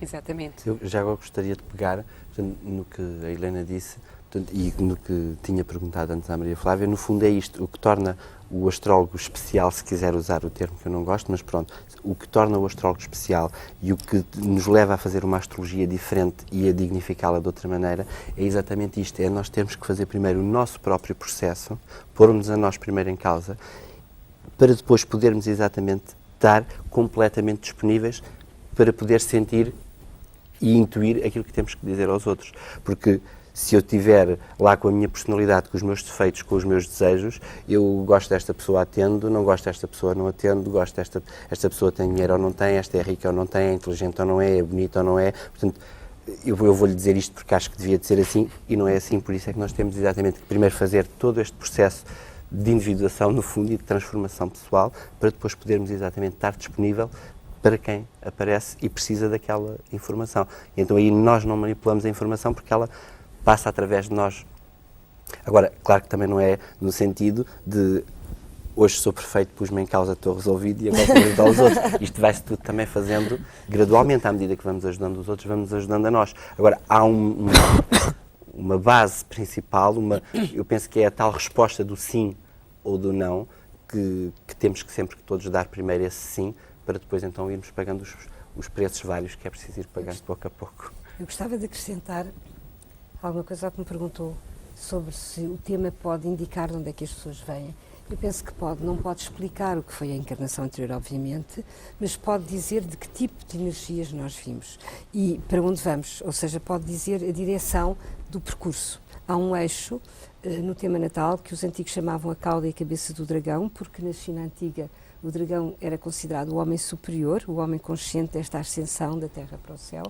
Exatamente. Eu já agora gostaria de pegar, portanto, no que a Helena disse, portanto, e no que tinha perguntado antes à Maria Flávia. No fundo é isto, o que torna o astrólogo especial, se quiser usar o termo que eu não gosto, mas pronto, o que torna o astrólogo especial e o que nos leva a fazer uma astrologia diferente e a dignificá-la de outra maneira, é exatamente isto, é nós termos que fazer primeiro o nosso próprio processo, pormos a nós primeiro em causa, para depois podermos exatamente estar completamente disponíveis para poder sentir e intuir aquilo que temos que dizer aos outros, porque se eu estiver lá com a minha personalidade, com os meus defeitos, com os meus desejos, eu gosto desta pessoa, atendo, não gosto desta pessoa, não atendo, gosto esta pessoa tem dinheiro ou não tem, esta é rica ou não tem, é inteligente ou não é bonita ou não é. Portanto, eu vou-lhe dizer isto porque acho que devia de ser assim e não é assim, por isso é que nós temos exatamente que primeiro fazer todo este processo de individuação, no fundo, e de transformação pessoal, para depois podermos exatamente estar disponível para quem aparece e precisa daquela informação. E então aí nós não manipulamos a informação porque ela passa através de nós. Agora, claro que também não é no sentido de hoje sou perfeito, pus-me em causa, estou resolvido e agora vou ajudar os outros. Isto vai-se tudo também fazendo gradualmente, à medida que vamos ajudando os outros, vamos ajudando a nós. Agora, há uma base principal, eu penso que é a tal resposta do sim ou do não, que temos que sempre que todos dar primeiro esse sim, para depois então irmos pagando os preços vários que é preciso ir pagando pouco a pouco. Eu gostava de acrescentar alguma coisa que me perguntou sobre se o tema pode indicar de onde é que as pessoas vêm. Eu penso que pode, não pode explicar o que foi a encarnação anterior, obviamente, mas pode dizer de que tipo de energias nós vimos e para onde vamos, ou seja, pode dizer a direção do percurso. Há um eixo no tema natal que os antigos chamavam a cauda e a cabeça do dragão, porque na China antiga o dragão era considerado o homem superior, o homem consciente desta ascensão da Terra para o céu.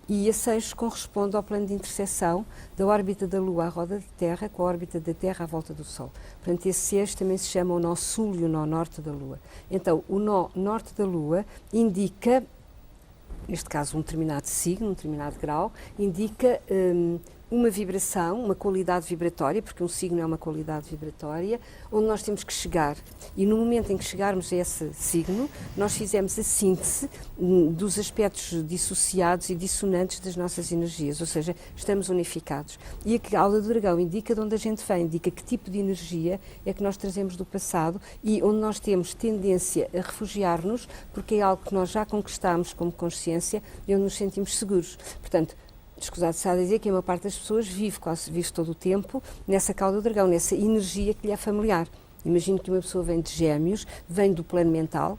E esse eixo corresponde ao plano de interseção da órbita da Lua à roda da Terra com a órbita da Terra à volta do Sol. Portanto, esse eixo também se chama o nó sul e o nó norte da Lua. Então, o nó norte da Lua indica, neste caso, um determinado signo, um determinado grau, indica uma vibração, uma qualidade vibratória, porque um signo é uma qualidade vibratória, onde nós temos que chegar. E no momento em que chegarmos a esse signo, nós fizemos a síntese dos aspectos dissociados e dissonantes das nossas energias, ou seja, estamos unificados. E a cauda do dragão indica de onde a gente vem, indica que tipo de energia é que nós trazemos do passado e onde nós temos tendência a refugiar-nos, porque é algo que nós já conquistamos como consciência e onde nos sentimos seguros. Portanto, escusado se a dizer que a maior parte das pessoas vive todo o tempo nessa cauda do dragão, nessa energia que lhe é familiar. Imagino que uma pessoa vem de Gêmeos, vem do plano mental,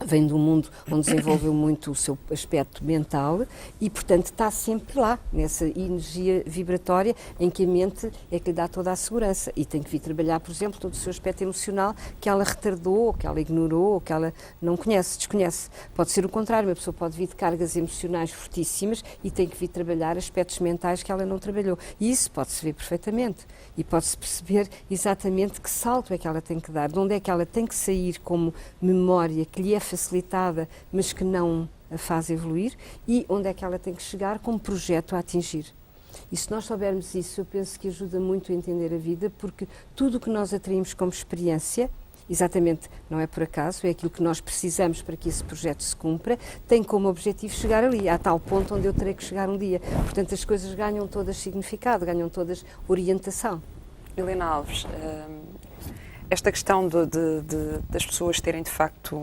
vem de um mundo onde desenvolveu muito o seu aspecto mental e, portanto, está sempre lá, nessa energia vibratória em que a mente é que lhe dá toda a segurança e tem que vir trabalhar, por exemplo, todo o seu aspecto emocional que ela retardou, ou que ela ignorou, ou que ela não conhece, desconhece. Pode ser o contrário, uma pessoa pode vir de cargas emocionais fortíssimas e tem que vir trabalhar aspectos mentais que ela não trabalhou. E isso pode-se ver perfeitamente e pode-se perceber exatamente que salto é que ela tem que dar, de onde é que ela tem que sair como memória que lhe é facilitada, mas que não a faz evoluir, e onde é que ela tem que chegar como projeto a atingir. E se nós soubermos isso, eu penso que ajuda muito a entender a vida, porque tudo o que nós atraímos como experiência, exatamente, não é por acaso, é aquilo que nós precisamos para que esse projeto se cumpra, tem como objetivo chegar ali, a tal ponto onde eu terei que chegar um dia. Portanto, as coisas ganham todas significado, ganham todas orientação. Helena Alves, esta questão das pessoas terem de facto,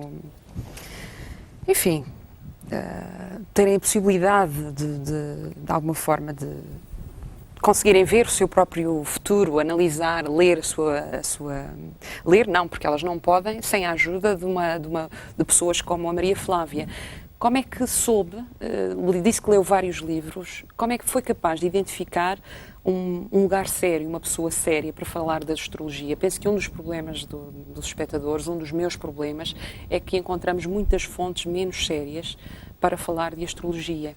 enfim, terem a possibilidade de alguma forma de conseguirem ver o seu próprio futuro, analisar, ler ler não, porque elas não podem sem a ajuda de pessoas como a Maria Flávia. Como é que soube, disse que leu vários livros, como é que foi capaz de identificar um lugar sério, uma pessoa séria para falar da astrologia? Penso que um dos problemas dos espectadores, um dos meus problemas, é que encontramos muitas fontes menos sérias para falar de astrologia.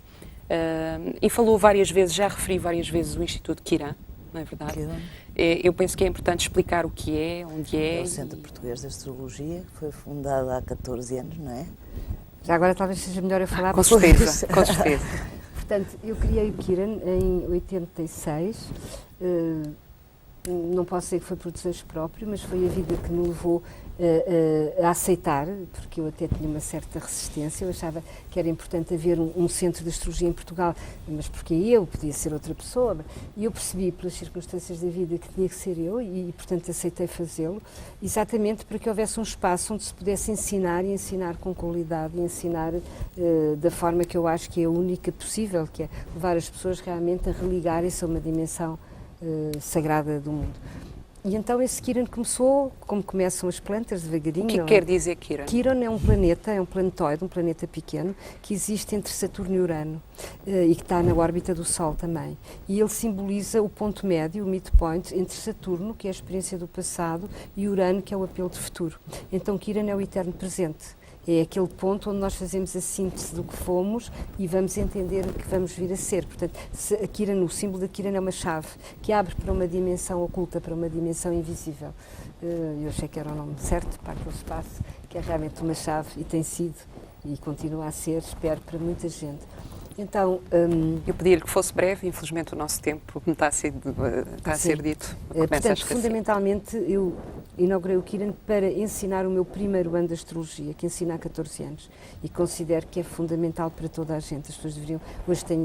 E falou várias vezes, já referi várias vezes o Instituto Quiran, não é verdade? Quiran. Eu penso que é importante explicar o que é, onde é. É o Centro Português de Astrologia, que foi fundado há 14 anos, não é? Já agora talvez seja melhor eu falar. Com certeza, com certeza. Portanto, eu criei o Quiran em 86. Não posso dizer que foi produções próprias, mas foi a vida que me levou a aceitar, porque eu até tinha uma certa resistência. Eu achava que era importante haver um centro de astrologia em Portugal, mas porque eu podia ser outra pessoa. E eu percebi, pelas circunstâncias da vida, que tinha que ser eu e portanto, aceitei fazê-lo, exatamente para que houvesse um espaço onde se pudesse ensinar, e ensinar com qualidade, e ensinar da forma que eu acho que é a única possível, que é levar as pessoas realmente a religarem-se a uma dimensão sagrada do mundo. E então esse Quiran começou, como começam as plantas, devagarinho. O que quer dizer Quiran? Quiran é um planeta, é um planetoide, um planeta pequeno, que existe entre Saturno e Urano e que está na órbita do Sol também. E ele simboliza o ponto médio, o midpoint, entre Saturno, que é a experiência do passado, e Urano, que é o apelo do futuro. Então Quiran é o eterno presente. É aquele ponto onde nós fazemos a síntese do que fomos e vamos entender o que vamos vir a ser. Portanto, a Quiran, o símbolo da Quiran é uma chave que abre para uma dimensão oculta, para uma dimensão invisível. Eu achei que era o nome certo para aquele espaço, que é realmente uma chave e tem sido e continua a ser, espero, para muita gente. Então, eu pedia-lhe que fosse breve, infelizmente o nosso tempo me está a ser dito. Portanto, fundamentalmente, eu inaugurei o Quiran para ensinar o meu primeiro ano de astrologia, que ensina há 14 anos, e considero que é fundamental para toda a gente. As pessoas deveriam...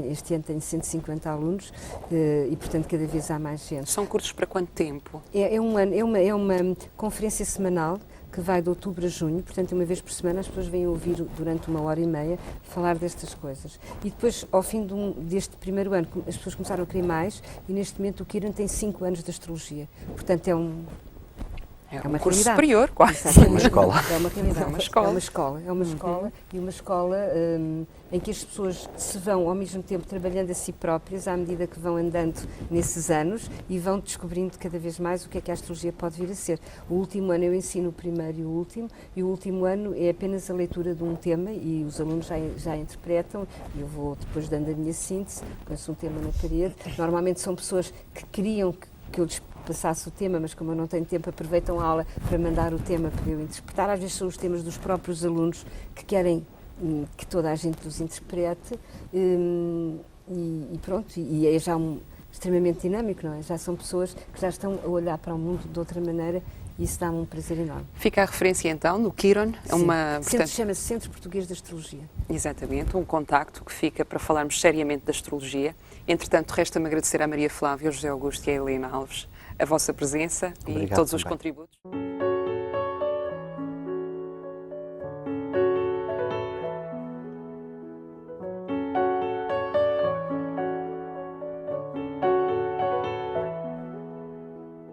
Este ano tenho 150 alunos e, portanto, cada vez há mais gente. São cursos para quanto tempo? É uma conferência semanal, que vai de outubro a junho, portanto, uma vez por semana as pessoas vêm ouvir durante 1h30 falar destas coisas. E depois, ao fim deste primeiro ano, as pessoas começaram a querer mais e neste momento o Quiran tem 5 anos de astrologia. Portanto, é uma curso realidade. superior, quase. É uma escola. É uma realidade. É uma escola. É uma escola. É uma escola e uma escola em que as pessoas se vão ao mesmo tempo trabalhando a si próprias à medida que vão andando nesses anos e vão descobrindo cada vez mais o que é que a astrologia pode vir a ser. O último ano eu ensino o primeiro e o último ano é apenas a leitura de um tema e os alunos já interpretam e eu vou depois dando a minha síntese, põe-se um tema na parede. Normalmente são pessoas que queriam que eu lhes passasse o tema, mas como eu não tenho tempo, aproveitam a aula para mandar o tema para eu interpretar. Às vezes são os temas dos próprios alunos que querem que toda a gente os interprete e pronto, e é já extremamente dinâmico, não é? Já são pessoas que já estão a olhar para o mundo de outra maneira e isso dá-me um prazer enorme. Fica a referência então no Quiron, Chama-se Centro Português de Astrologia. Exatamente, um contacto que fica para falarmos seriamente da astrologia. Entretanto, resta-me agradecer à Maria Flávia, ao José Augusto e à Helena Alves a vossa presença. Obrigado e todos os também. contributos.